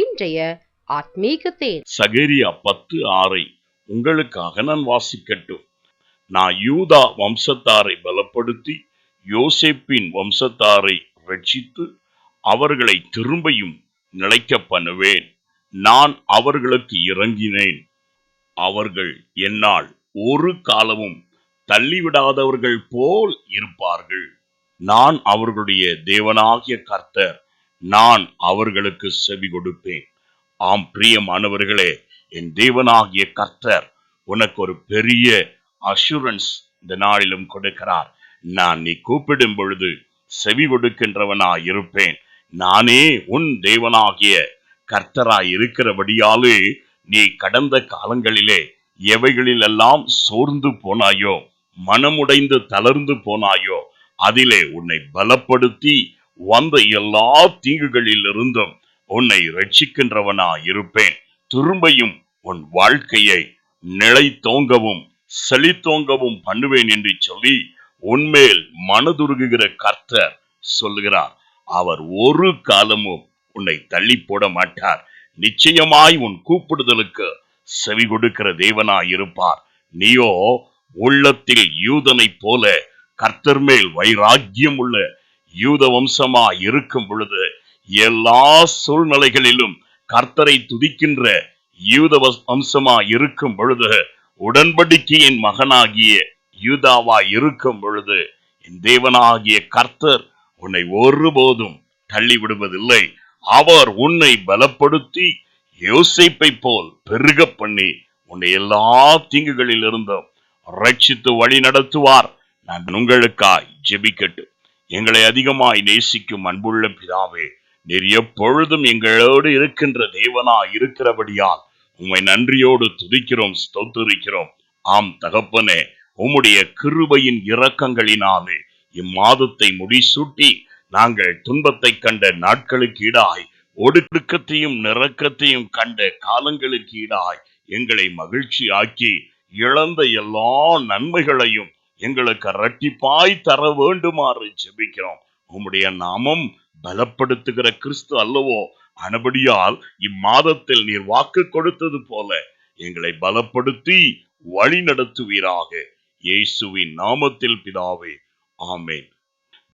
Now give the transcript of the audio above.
இன்றைய ஆத்மீக தேன். சகரியா 10:6 உங்களுக்காக நான் வாசிக்கட்டும். நான் யூதா வம்சத்தாரை பலப்படுத்தி யோசேப்பின் வம்சத்தாரை ரட்சித்து அவர்களை திரும்பியும் நிலைக்க பண்ணுவேன். நான் அவர்களுக்கு இறங்கினேன். அவர்கள் என்னால் ஒரு காலமும் தள்ளிவிடாதவர்கள் போல் இருப்பார்கள். நான் அவர்களுடைய தேவனாகிய கர்த்தர். நான் அவர்களுக்கு செவி கொடுப்பேன். ஆம் பிரியமானவர்களே, என் தேவனாகிய கர்த்தர் உனக்கு ஒரு பெரிய அஷூரன்ஸ் இந்த நாளிலும் கொடுக்கிறார். நான் நீ கூப்பிடும் பொழுது செவி கொடுக்கின்றவனாய் இருப்பேன். நானே உன் தேவனாகிய கர்த்தராய் இருக்கிறபடியாலே நீ கடந்த காலங்களிலே எவைகளிலெல்லாம் சோர்ந்து போனாயோ, மனமுடைந்து தளர்ந்து போனாயோ, அதிலே உன்னை பலப்படுத்தி வந்த எல்லா தீங்குகளில் இருந்தும் உன்னை ரட்சிக்கின்றவனாய் இருப்பேன். திரும்பியும் உன் வாழ்க்கையை நிலைத்தோங்கவும் செழித்தோங்கவும் பண்ணுவேன் என்று சொல்லி உன்மேல் மனதுருகுகிற கர்த்தர் சொல்லுகிறார். அவர் ஒரு காலமும் உன்னை தள்ளி போட மாட்டார். நிச்சயமாய் உன் கூப்பிடுதலுக்கு செவி கொடுக்கிற தேவனாய் இருப்பார். நீயோ உள்ளத்தில் யூதனை போல கர்த்தர் மேல் வைராக்கியம் உள்ள யூத வம்சமாய் இருக்கும் பொழுது எல்லா சூழ்நிலைகளிலும் கர்த்தரை துதிக்கின்ற யூத வம்சமாய் இருக்கும் பொழுது, உடன்படிக்கையின் மகனாகிய யூதாவாய் இருக்கும் பொழுது, என் தேவனாகிய கர்த்தர் உன்னை ஒருபோதும் தள்ளி விடுவதில்லை. அவர் உன்னை பலப்படுத்தி யோசேப்பை போல் பெருக பண்ணி உன்னை எல்லா தீங்குகளில் இருந்தும் ரட்சித்து வழி நடத்துவார். நான் உங்களுக்காய் ஜெபிக்கட்டும். எங்களை அதிகமாய் நேசிக்கும் அன்புள்ள பிதாவே, நீர் எப்பொழுதும் எங்களோடு இருக்கின்ற தேவனாய் இருக்கிறபடியால் உம்மை நன்றியோடு துதிக்கிறோம், ஸ்தோத்திரிக்கிறோம். ஆம் தகப்பனே, உம்முடைய கிருபையின் இரக்கங்களினாலே இம்மாதத்தை முடிசூட்டி நாங்கள் துன்பத்தை கண்ட நாட்களுக்கு ஈடாய், ஒடுக்கத்தையும் நிரக்கத்தையும் கண்ட காலங்களுக்கு ஈடாய் எங்களை மகிழ்ச்சி ஆக்கி இழந்த எல்லா நன்மைகளையும் எங்களுக்கு இரட்டிப்பாய் தர வேண்டுமாறு ஜெபிக்கிறோம். உம்முடைய நாமம் பலப்படுத்துகிற கிறிஸ்து அல்லவோ? ஆனபடியால் இம்மாதத்தில் நீர் வாக்கு கொடுத்தது போல எங்களை பலப்படுத்தி வழி நடத்துவீராக. இயேசுவின் நாமத்தில் பிதாவே, ஆமென்.